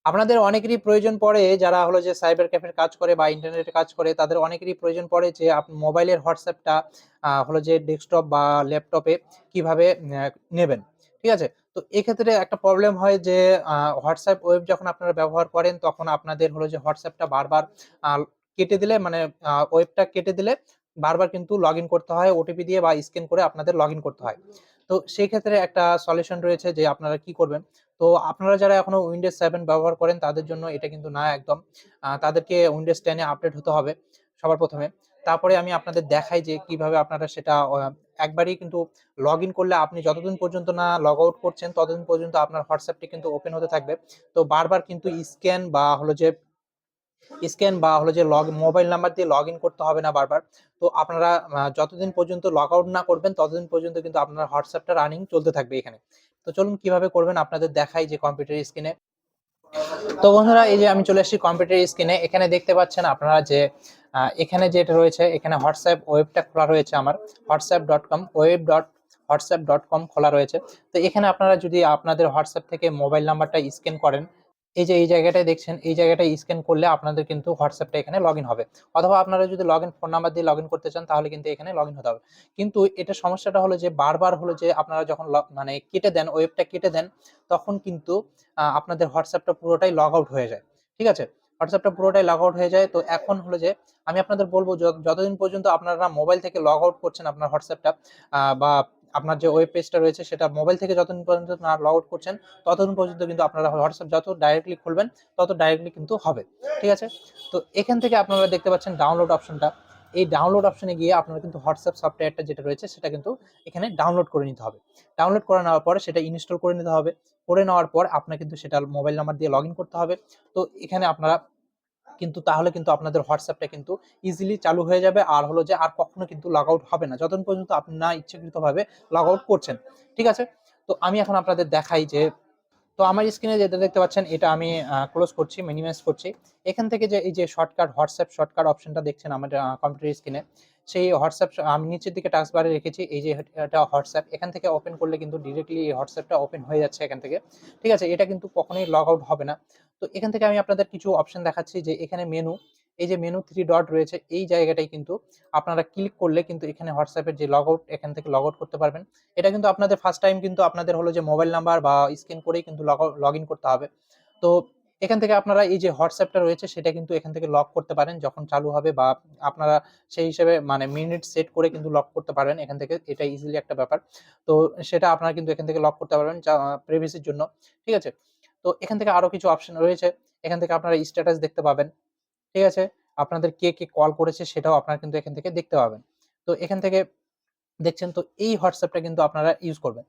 আপনাদের অনেকেরই প্রয়োজন পড়ে যারা হলো যে সাইবার ক্যাফের কাজ করে বা ইন্টারনেটে কাজ করে, তাদের অনেকেরই প্রয়োজন পড়ে যে মোবাইলের হোয়াটসঅ্যাপটা হলো যে ডেস্কটপ বা ল্যাপটপে কিভাবে নেবেন। ঠিক আছে? তো এক্ষেত্রে একটা প্রবলেম হয় যে হোয়াটসঅ্যাপ ওয়েব যখন আপনারা ব্যবহার করেন তখন আপনাদের হলো যে হোয়াটসঅ্যাপটা বারবার আ কেটে দিলে মানে ওয়েবটা কেটে দিলে বারবার কিন্তু লগইন করতে হয় ওটিপি দিয়ে বা স্ক্যান করে আপনাদের লগইন করতে হয়। তো সেই ক্ষেত্রে একটা সলিউশন রয়েছে যে আপনারা কি করবেন? তো আপনারা যারা এখনো Windows 7 ব্যবহার করেন তাদের জন্য এটা কিন্তু না একদম। তাদেরকে Windows 10 এ আপডেট হতে হবে সবার ১ম এ। তারপরে আমি আপনাদের দেখাই যে কিভাবে আপনারা সেটা একবারেই কিন্তু লগইন করলে আপনি যতদিন পর্যন্ত না লগ আউট করছেন ততদিন পর্যন্ত আপনার WhatsApp-টি কিন্তু ওপেন হতে থাকবে। তো বারবার কিন্তু স্ক্যান বা হলো যে মোবাইল নাম্বার দিয়ে লগইন করতে হবে না বারবার। তো আপনারা যতদিন পর্যন্ত লগ আউট না করবেন ততদিন পর্যন্ত কিন্তু আপনার WhatsApp-টা রানিং চলতে থাকবে এখানে। তো চলুন কিভাবে করবেন আপনাদের দেখাই যে কম্পিউটার স্ক্রিনে। তো বন্ধুরা এই যে আমি চলে এসেছি কম্পিউটার স্ক্রিনে। এখানে দেখতে পাচ্ছেন আপনারা যে এখানে যেটা রয়েছে এখানে WhatsApp ওয়েবটা খোলা রয়েছে আমার। whatsapp.com web.whatsapp.com খোলা রয়েছে। তো এখানে আপনারা যদি আপনাদের WhatsApp থেকে মোবাইল নাম্বারটা স্ক্যান করেন, এই যে এই জায়গাটায় দেখছেন, এই জায়গাটায় স্ক্যান করলে আপনাদের কিন্তু WhatsApp-টা এখানে লগইন হবে। অথবা আপনারা যদি লগইন ফোন নাম্বার দিয়ে লগইন করতে চান তাহলে কিন্তু এখানে লগইন হতে হবে। কিন্তু এটা সমস্যাটা হলো যে বারবার হলো যে আপনারা যখন মানে কেটে দেন, ওয়েবটা কেটে দেন, তখন কিন্তু আপনাদের WhatsApp-টা পুরোটাই লগ আউট হয়ে যায়। ঠিক আছে? WhatsApp-টা পুরোটাই লগ আউট হয়ে যায়। তো এখন হলো যে আমি আপনাদের বলব যতদিন পর্যন্ত আপনারা মোবাইল থেকে লগ আউট করছেন আপনার WhatsApp-টা বা আপনার যে ওয়েব পেজটা রয়েছে সেটা মোবাইল থেকে যতদিন পর্যন্ত না লগ আউট করছেন, ততদিন পর্যন্ত কিন্তু আপনারা WhatsApp যত ডাইরেক্টলি খুলবেন, তত ডাইরেক্টলি কিন্তু হবে। ঠিক আছে? তো এখান থেকে আপনারা দেখতে পাচ্ছেন ডাউনলোড অপশনটা। এই ডাউনলোড অপশনে গিয়ে আপনারা কিন্তু WhatsApp সফটওয়্যারটা যেটা রয়েছে সেটা কিন্তু এখানে ডাউনলোড করে নিতে হবে। ডাউনলোড করে নেওয়ার পরে সেটা ইনস্টল করে নিতে হবে। করে নেওয়ার পর আপনার কিন্তু সেটা মোবাইল নাম্বার দিয়ে লগইন করতে হবে। তো এখানে আপনারা কিন্তু তাহলে কিন্তু আপনাদের WhatsApp-টা কিন্তু ইজিলি চালু হয়ে যাবে। আর হলো যে আর কখনো কিন্তু লগ আউট হবে না। যতদিন পর্যন্ত আপনি না ইচ্ছাকৃতভাবে লগ আউট করছেন। ঠিক আছে? তো আমি এখন আপনাদের দেখাই যে তো আমার স্ক্রিনে যেটা দেখতে পাচ্ছেন এটা আমি ক্লোজ করছি, মিনিমাইজ করছি। এখান থেকে যে এই যে শর্টকাট WhatsApp শর্টকাট অপশনটা দেখছেন আমার কম্পিউটার স্ক্রিনে, সেই WhatsApp আমি নিচের দিকে টাস্ক বারে রেখেছি এই যে এটা WhatsApp। এখান থেকে ওপেন করলে কিন্তু ডিরেক্টলি এই WhatsApp-টা ওপেন হয়ে যাচ্ছে এখান থেকে। ঠিক আছে? এটা কিন্তু কখনোই লগ আউট হবে না। তো এখান থেকে আমি আপনাদের কিছু অপশন দেখাচ্ছি যে এখানে মেনু, এই যে মেনু 3 ডট রয়েছে এই জায়গাটায় কিন্তু আপনারা ক্লিক করলে কিন্তু এখানে WhatsApp-এর যে লগ আউট এখান থেকে লগ আউট করতে পারবেন। এটা কিন্তু আপনাদের ফার্স্ট টাইম কিন্তু আপনাদের হলো যে মোবাইল নাম্বার বা স্ক্যান করেই কিন্তু লগইন করতে হবে। তো এখান থেকে আপনারা এই যে WhatsApp-টা রয়েছে সেটা কিন্তু এখান থেকে লক করতে পারেন যখন চালু হবে বা আপনারা সেই হিসেবে মানে মিনিট সেট করে কিন্তু লক করতে পারবেন এখান থেকে। এটা ইজিলি একটা ব্যাপার। তো সেটা আপনারা কিন্তু এখান থেকে লক করতে পারবেন প্রাইভেসির জন্য। ঠিক আছে? তো এখান থেকে আরো কিছু অপশন রয়েছে। এখান থেকে আপনারা স্ট্যাটাস দেখতে পাবেন। ঠিক আছে? আপনাদের কে কল করেছে সেটাও আপনারা কিন্তু এখান থেকে দেখতে পাবেন। তো এখান থেকে দেখছেন তো এই WhatsApp-টা কিন্তু আপনারা ইউজ করবেন।